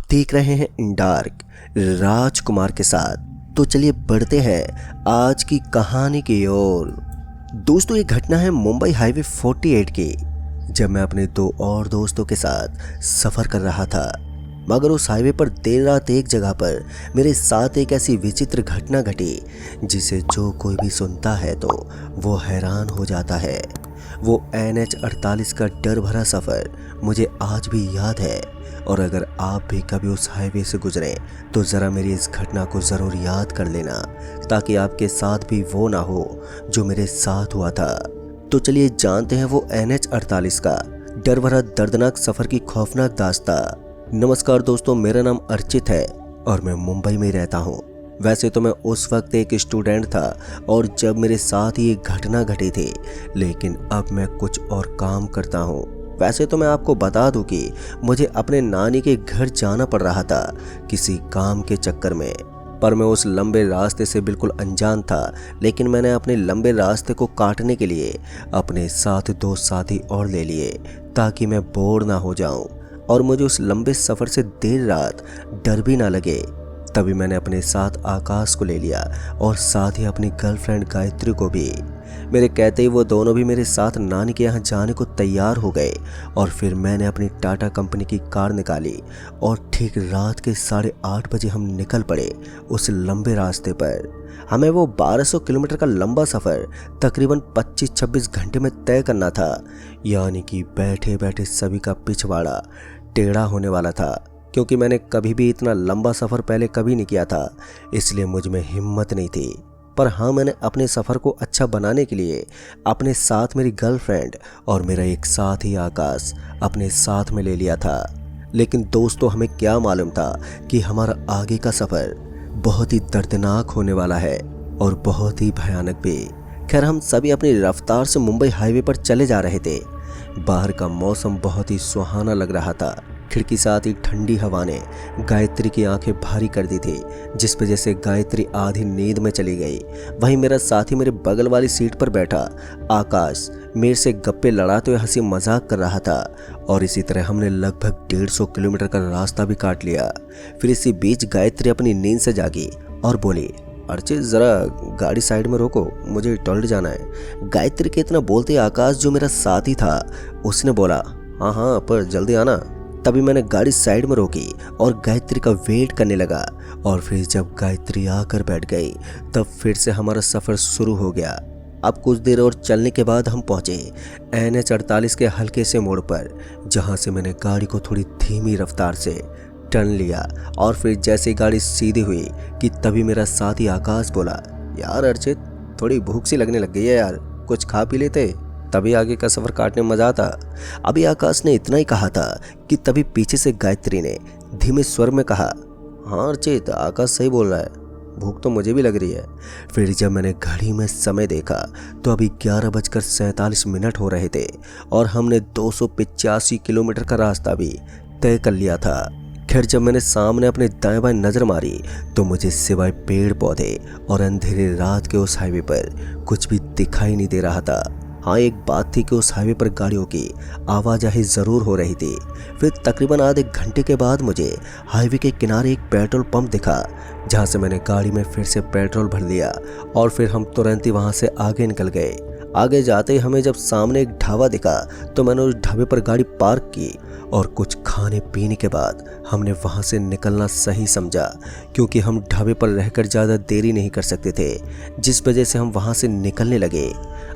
देख रहे हैं इन डार्क राजकुमार के साथ। तो चलिए बढ़ते हैं आज की कहानी की ओर। दोस्तों, ये घटना है मुंबई हाईवे 48 की, जब मैं अपने दो और दोस्तों के साथ सफ़र कर रहा था। मगर उस हाईवे पर देर रात एक जगह पर मेरे साथ एक ऐसी विचित्र घटना घटी जिसे जो कोई भी सुनता है तो वो हैरान हो जाता है। वो NH 48 का डर भरा सफ़र मुझे आज भी याद है, और अगर आप भी कभी उस हाईवे से गुजरें तो ज़रा मेरी इस घटना को ज़रूर याद कर लेना, ताकि आपके साथ भी वो ना हो जो मेरे साथ हुआ था। तो चलिए जानते हैं वो NH 48 का डर भरा दर्दनाक सफ़र की खौफनाक दास्तां। नमस्कार दोस्तों, मेरा नाम अर्चित है और मैं मुंबई में रहता हूँ। वैसे तो मैं उस वक्त एक स्टूडेंट था और जब मेरे साथ ये घटना घटी थी, लेकिन अब मैं कुछ और काम करता हूँ। वैसे तो मैं आपको बता दूं कि मुझे अपने नानी के घर जाना पड़ रहा था किसी काम के चक्कर में, पर मैं उस लंबे रास्ते से बिल्कुल अनजान था। लेकिन मैंने अपने लंबे रास्ते को काटने के लिए अपने साथ दो साथी और ले लिए, ताकि मैं बोर ना हो जाऊं और मुझे उस लंबे सफ़र से देर रात डर भी ना लगे। तभी मैंने अपने साथ आकाश को ले लिया और साथ ही अपनी गर्लफ्रेंड गायत्री को भी। मेरे कहते ही वो दोनों भी मेरे साथ नानी के यहाँ जाने को तैयार हो गए, और फिर मैंने अपनी टाटा कंपनी की कार निकाली और ठीक रात के 8:30 बजे हम निकल पड़े उस लंबे रास्ते पर। हमें वो 1200 किलोमीटर का लंबा सफ़र तकरीबन 25-26 घंटे में तय करना था, यानी कि बैठे बैठे सभी का पिछवाड़ा टेढ़ा होने वाला था। क्योंकि मैंने कभी भी इतना लंबा सफ़र पहले कभी नहीं किया था, इसलिए मुझ में हिम्मत नहीं थी। पर हाँ, मैंने अपने सफ़र को अच्छा बनाने के लिए अपने साथ मेरी गर्लफ्रेंड और मेरा एक साथी आकाश अपने साथ में ले लिया था। लेकिन दोस्तों, हमें क्या मालूम था कि हमारा आगे का सफ़र बहुत ही दर्दनाक होने वाला है और बहुत ही भयानक भी। खैर, हम सभी अपनी रफ्तार से मुंबई हाईवे पर चले जा रहे थे। बाहर का मौसम बहुत ही सुहाना लग रहा था। खिड़की साथ ही ठंडी हवा ने गायत्री की आंखें भारी कर दी थी, जिस वजह से गायत्री आधी नींद में चली गई। वहीं मेरा साथी मेरे बगल वाली सीट पर बैठा आकाश मेरे से गप्पे लड़ाते हुए हंसी मजाक कर रहा था, और इसी तरह हमने लगभग 150 किलोमीटर का रास्ता भी काट लिया। फिर इसी बीच गायत्री अपनी नींद से जागी और बोली, अर्चित ज़रा गाड़ी साइड में रोको, मुझे टॉयलेट जाना है। गायत्री के इतना बोलते आकाश, जो मेरा साथी था, उसने बोला, हाँ हाँ पर जल्दी आना। तभी मैंने गाड़ी साइड में रोकी और गायत्री का वेट करने लगा, और फिर जब गायत्री आकर बैठ गई तब फिर से हमारा सफ़र शुरू हो गया। अब कुछ देर और चलने के बाद हम पहुँचे NH 48 के हल्के से मोड़ पर, जहाँ से मैंने गाड़ी को थोड़ी धीमी रफ्तार से टर्न लिया। और फिर जैसे गाड़ी सीधी हुई कि तभी मेरा साथी आकाश बोला, यार अर्चित, थोड़ी भूख सी लगने लग गई है यार, कुछ खा पी लेते, तभी आगे का सफ़र काटने में मज़ा आता। अभी आकाश ने इतना ही कहा था कि तभी पीछे से गायत्री ने धीमे स्वर में कहा, हाँ अर्चित, आकाश सही बोल रहा है, भूख तो मुझे भी लग रही है। फिर जब मैंने घड़ी में समय देखा तो अभी 11:47 हो रहे थे, और हमने 285 किलोमीटर का रास्ता भी तय कर लिया था। खैर, जब मैंने सामने अपने दाएं बाएं नज़र मारी तो मुझे सिवाय पेड़ पौधे और अंधेरे रात के उस हाईवे पर कुछ भी दिखाई नहीं दे रहा था। हाँ, एक बात थी कि उस हाईवे पर गाड़ियों की आवाजाही ज़रूर हो रही थी। फिर तकरीबन आधे घंटे के बाद मुझे हाईवे के किनारे एक पेट्रोल पंप दिखा, जहाँ से मैंने गाड़ी में फिर से पेट्रोल भर लिया, और फिर हम तुरंत ही वहाँ से आगे निकल गए। आगे जाते ही हमें जब सामने एक ढाबा दिखा तो मैंने उस ढाबे पर गाड़ी पार्क की, और कुछ खाने पीने के बाद हमने वहाँ से निकलना सही समझा, क्योंकि हम ढाबे पर रहकर ज़्यादा देरी नहीं कर सकते थे, जिस वजह से हम वहाँ से निकलने लगे।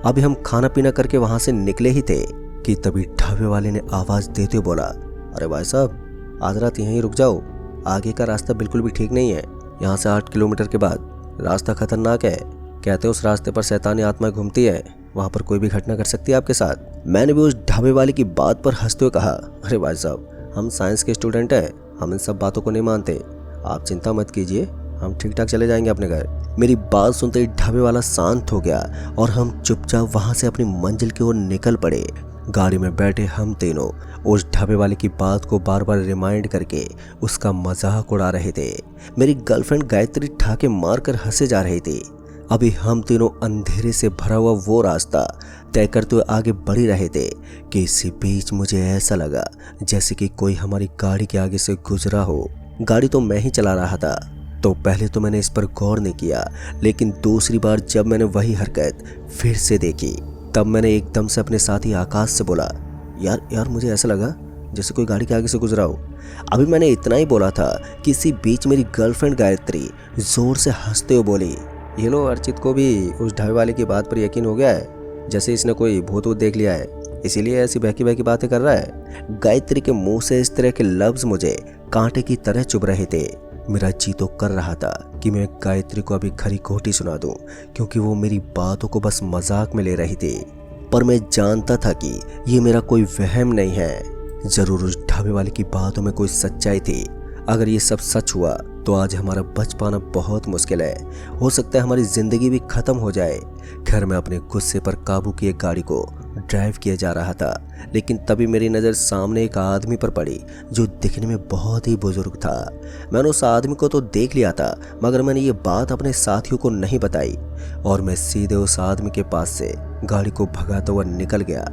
अभी हम खाना पीना करके वहाँ से निकले ही थे कि तभी ढाबे वाले ने आवाज़ देते हुए बोला, अरे भाई साहब, आज रात यहीं रुक जाओ, आगे का रास्ता बिल्कुल भी ठीक नहीं है, यहाँ से 8 किलोमीटर के बाद रास्ता खतरनाक है। कहते उस रास्ते पर शैतानी आत्मा घूमती है, वहाँ पर कोई भी घटना कर सकती है आपके साथ। मैंने भी उस ढाबे वाले की बात पर हंसते हुए कहा, अरे भाई साहब, हम साइंस के स्टूडेंट हैं, हम इन सब बातों को नहीं मानते, आप चिंता मत कीजिए, हम ठीक ठाक चले जाएंगे अपने घर। मेरी बात सुनते ही ढाबे वाला शांत हो गया और हम चुपचाप वहाँ से अपनी मंजिल की ओर निकल पड़े। गाड़ी में बैठे हम तीनों उस ढाबे वाले की बात को बार बार रिमाइंड करके उसका मजाक उड़ा रहे थे। मेरी गर्लफ्रेंड गायत्री ठाके मारकर हंसे जा रही थी। अभी हम तीनों अंधेरे से भरा हुआ वो रास्ता तय करते हुए आगे बढ़ ही रहे थे कि इसी बीच मुझे ऐसा लगा जैसे कि कोई हमारी गाड़ी के आगे से गुजरा हो। गाड़ी तो मैं ही चला रहा था, तो पहले तो मैंने इस पर गौर नहीं किया, लेकिन दूसरी बार जब मैंने वही हरकत फिर से देखी तब मैंने एकदम से अपने साथी आकाश से बोला, यार यार मुझे ऐसा लगा जैसे कोई गाड़ी के आगे से गुजरा हो। अभी मैंने इतना ही बोला था कि इसी बीच मेरी गर्लफ्रेंड गायत्री जोर से हंसते हुए बोली, ये लो अर्चित को भी उस ढाबे वाले की बात पर यकीन हो गया है, जैसे इसने कोई भूत वूत देख लिया है, इसीलिए ऐसी बहकी बहकी बातें कर रहा है। गायत्री के मुंह से इस तरह के लफ्ज मुझे कांटे की तरह चुभ रहे थे। मेरा जी तो कर रहा था कि मैं गायत्री को अभी खरी खोटी सुना दूं, क्योंकि वो मेरी बातों को बस मजाक में ले रही थी। पर मैं जानता था कि ये मेरा कोई वहम नहीं है, जरूर उस ढाबे वाले की बातों में कोई सच्चाई थी। अगर ये सब सच हुआ तो आज हमारा बच पाना बहुत मुश्किल है, हो सकता है हमारी जिंदगी भी खत्म हो जाए। घर में अपने गुस्से पर काबू किए गाड़ी को ड्राइव किया जा रहा था, लेकिन तभी मेरी नज़र सामने एक आदमी पर पड़ी जो दिखने में बहुत ही बुजुर्ग था। मैंने उस आदमी को तो देख लिया था, मगर मैंने ये बात अपने साथियों को नहीं बताई और मैं सीधे उस आदमी के पास से गाड़ी को भगाता हुआ निकल गया।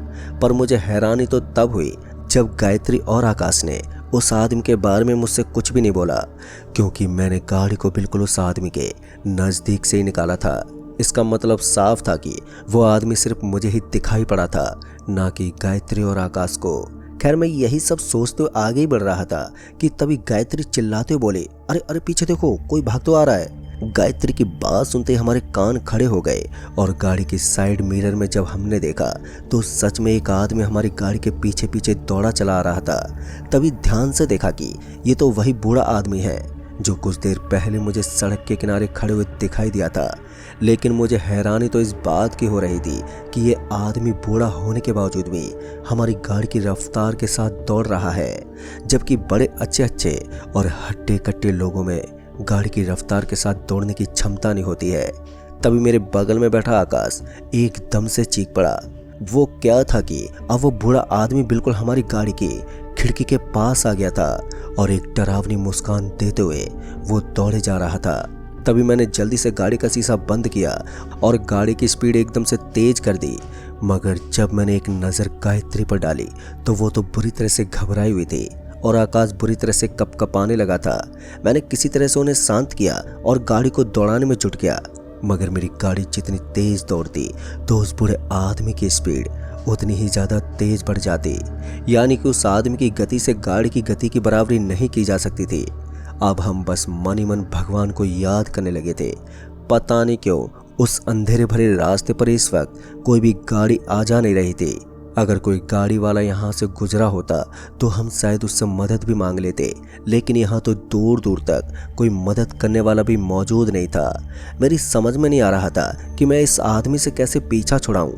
पर मुझे हैरानी तो तब हुई जब गायत्री और आकाश ने उस आदमी के बारे में मुझसे कुछ भी नहीं बोला, क्योंकि मैंने गाड़ी को बिल्कुल उस आदमी के नज़दीक से ही निकाला था। इसका मतलब साफ था कि वो आदमी सिर्फ मुझे ही दिखाई पड़ा था, ना कि गायत्री और आकाश को। खैर मैं यही सब सोचते हुए आगे ही बढ़ रहा था कि तभी गायत्री चिल्लाते हुए बोली, अरे अरे पीछे देखो, कोई भाग तो आ रहा है। गायत्री की बात सुनते हमारे कान खड़े हो गए और गाड़ी की साइड मिरर में जब हमने देखा तो सच में एक आदमी हमारी गाड़ी के पीछे पीछे दौड़ा चला आ रहा था। तभी ध्यान से देखा कि ये तो वही बूढ़ा आदमी है जो कुछ देर पहले मुझे सड़क के किनारे खड़े हुए दिखाई दिया था। लेकिन मुझे हैरानी तो इस बात की हो रही थी कि ये आदमी बूढ़ा होने के बावजूद भी हमारी गाड़ी की रफ्तार के साथ दौड़ रहा है, जबकि बड़े अच्छे अच्छे और हट्टे कट्टे लोगों में गाड़ी की रफ्तार के साथ दौड़ने की क्षमता नहीं होती है। तभी मेरे बगल में बैठा आकाश एकदम से चीख पड़ा। वो क्या था कि अब वो बूढ़ा आदमी बिल्कुल हमारी गाड़ी की खिड़की के पास आ गया था और एक डरावनी मुस्कान देते हुए वो दौड़े जा रहा था। तभी मैंने जल्दी से गाड़ी का शीशा बंद किया और गाड़ी की स्पीड एकदम से तेज कर दी। मगर जब मैंने एक नज़र गायत्री पर डाली तो वो तो बुरी तरह से घबराई हुई थी और आकाश बुरी तरह से कपकपाने लगा था। मैंने किसी तरह से उन्हें शांत किया और गाड़ी को दौड़ाने में जुट गया, मगर मेरी गाड़ी जितनी तेज दौड़ती तो उस बूढ़े आदमी की स्पीड उतनी ही ज़्यादा तेज बढ़ जाती। यानी कि उस आदमी की गति से गाड़ी की गति की बराबरी नहीं की जा सकती थी। अब हम बस मन ही मन भगवान को याद करने लगे थे। पता नहीं क्यों उस अंधेरे भरे रास्ते पर इस वक्त कोई भी गाड़ी आ जा नहीं रही थी। अगर कोई गाड़ी वाला यहाँ से गुजरा होता तो हम शायद उससे मदद भी मांग लेते, लेकिन यहाँ तो दूर दूर तक कोई मदद करने वाला भी मौजूद नहीं था। मेरी समझ में नहीं आ रहा था कि मैं इस आदमी से कैसे पीछा छुड़ाऊं।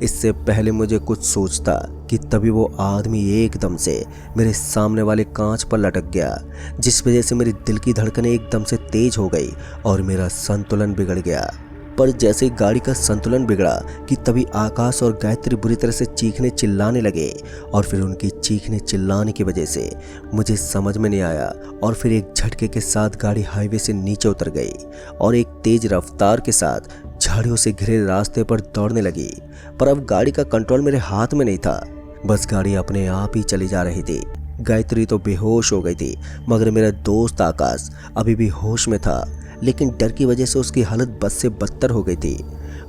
इससे पहले मुझे कुछ सोचता कि तभी वो आदमी एकदम से मेरे सामने वाले कांच पर लटक गया, जिस वजह से मेरी दिल की धड़कनें एकदम से तेज हो गई और मेरा संतुलन बिगड़ गया। पर जैसे ही गाड़ी का संतुलन बिगड़ा कि तभी आकाश और गायत्री बुरी तरह से चीखने चिल्लाने लगे और फिर उनकी चीखने चिल्लाने की वजह से मुझे समझ में नहीं आया और फिर एक झटके के साथ गाड़ी हाईवे से नीचे उतर गई और एक तेज रफ्तार के साथ झाड़ियों से घिरे रास्ते पर दौड़ने लगी। पर अब गाड़ी का कंट्रोल मेरे हाथ में नहीं था, बस गाड़ी अपने आप ही चली जा रही थी। गायत्री तो बेहोश हो गई थी, मगर मेरा दोस्त आकाश अभी भी होश में था, लेकिन डर की वजह से उसकी हालत बद से बदतर हो गई थी।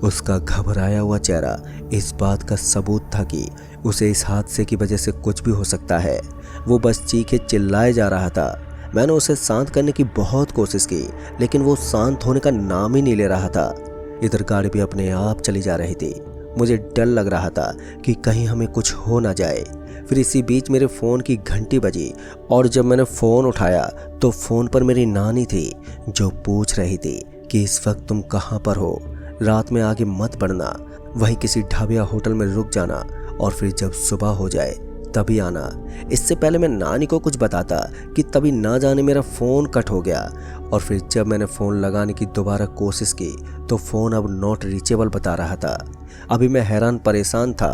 उसका घबराया हुआ चेहरा इस बात का सबूत था कि उसे इस हादसे की वजह से कुछ भी हो सकता है। वो बस चीखे चिल्लाए जा रहा था। मैंने उसे शांत करने की बहुत कोशिश की, लेकिन वो शांत होने का नाम ही नहीं ले रहा था। इधर गाड़ी भी अपने आप चली जा रही थी। मुझे डर लग रहा था कि कहीं हमें कुछ हो ना जाए। फिर इसी बीच मेरे फ़ोन की घंटी बजी और जब मैंने फ़ोन उठाया तो फ़ोन पर मेरी नानी थी, जो पूछ रही थी कि इस वक्त तुम कहाँ पर हो, रात में आगे मत बढ़ना, वहीं किसी ढाबे या होटल में रुक जाना और फिर जब सुबह हो जाए तभी आना। इससे पहले मैं नानी को कुछ बताता कि तभी ना जाने मेरा फ़ोन कट हो गया और फिर जब मैंने फ़ोन लगाने की दोबारा कोशिश की तो फ़ोन अब नॉट रीचेबल बता रहा था। अभी मैं हैरान परेशान था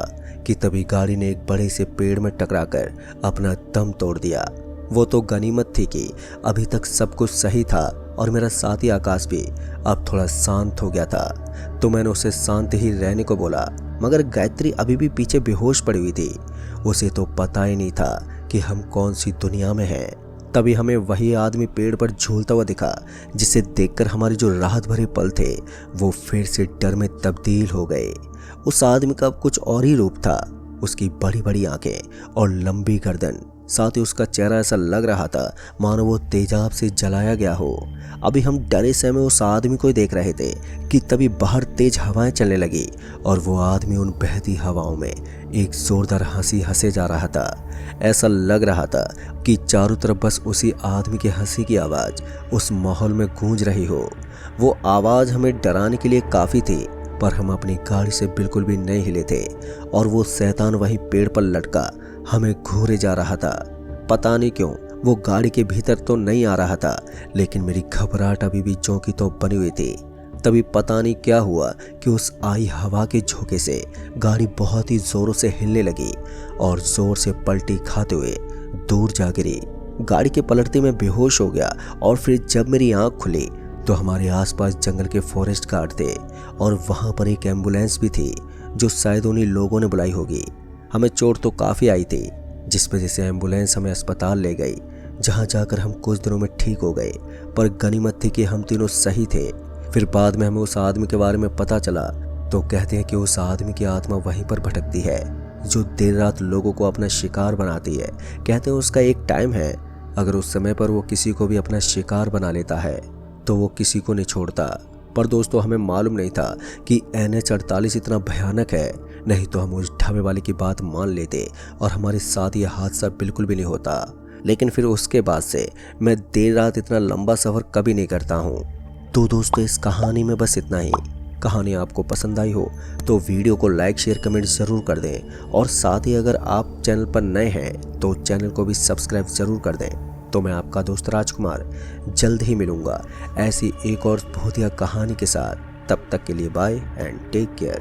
कि तभी गाड़ी ने एक बड़े से पेड़ में टकराकर अपना दम तोड़ दिया। वो तो गनीमत थी कि अभी तक सब कुछ सही था और मेरा साथी आकाश भी अब थोड़ा शांत हो गया था, तो मैंने उसे शांत ही रहने को बोला। मगर गायत्री अभी भी पीछे बेहोश पड़ी हुई थी। उसे तो पता ही नहीं था कि हम कौन सी दुनिया में हैं। तभी हमें वही आदमी पेड़ पर झूलता हुआ दिखा, जिसे देखकर हमारे जो राहत भरे पल थे वो फिर से डर में तब्दील हो गए। उस आदमी का अब कुछ और ही रूप था। उसकी बड़ी बड़ी आंखें और लंबी गर्दन, साथ ही उसका चेहरा ऐसा लग रहा था मानो वो तेजाब से जलाया गया हो। अभी हम डरे सहमे उस आदमी को ही देख रहे थे कि तभी बाहर तेज हवाएं चलने लगी और वो आदमी उन बहती हवाओं में एक जोरदार हंसी हंसे जा रहा था। ऐसा लग रहा था कि चारों तरफ बस उसी आदमी की हंसी की आवाज़ उस माहौल में गूंज रही हो। वो आवाज़ हमें डराने के लिए काफ़ी थी, पर हम अपनी गाड़ी से बिल्कुल भी नहीं हिले थे और वो शैतान वहीं पेड़ पर लटका हमें घूरे जा रहा था। पता नहीं क्यों वो गाड़ी के भीतर तो नहीं आ रहा था, लेकिन मेरी घबराहट अभी भी ज्यों की त्यों बनी हुई थी। तभी पता नहीं क्या हुआ कि उस आई हवा के झोंके से गाड़ी बहुत ही जोरों से हिलने लगी और जोर से पलटी खाते हुए दूर जा गिरी। गाड़ी के पलटते में बेहोश हो गया और फिर जब मेरी आंख खुली तो हमारे आसपास जंगल के फॉरेस्ट गार्ड थे और वहां पर एक एम्बुलेंस भी थी जो शायद उन्हीं लोगों ने बुलाई होगी। हमें चोट तो काफ़ी आई थी, जिस वजह से एम्बुलेंस हमें अस्पताल ले गई, जहां जाकर हम कुछ दिनों में ठीक हो गए। पर गनीमत थी कि हम तीनों सही थे। फिर बाद में हमें उस आदमी के बारे में पता चला तो कहते हैं कि उस आदमी की आत्मा वहीं पर भटकती है जो देर रात लोगों को अपना शिकार बनाती है। कहते हैं उसका एक टाइम है, अगर उस समय पर वो किसी को भी अपना शिकार बना लेता है तो वो किसी को नहीं छोड़ता। पर दोस्तों हमें मालूम नहीं था कि NH48 इतना भयानक है, नहीं तो हम उस ढाबे वाले की बात मान लेते और हमारे साथ ये हादसा बिल्कुल भी नहीं होता। लेकिन फिर उसके बाद से मैं देर रात इतना लंबा सफ़र कभी नहीं करता हूँ। तो दोस्तों इस कहानी में बस इतना ही। कहानी आपको पसंद आई हो तो वीडियो को लाइक शेयर कमेंट ज़रूर कर दें और साथ ही अगर आप चैनल पर नए हैं तो चैनल को भी सब्सक्राइब ज़रूर कर दें। तो मैं आपका दोस्त राजकुमार जल्द ही मिलूंगा ऐसी एक और भूतिया कहानी के साथ। तब तक के लिए बाय एंड टेक केयर।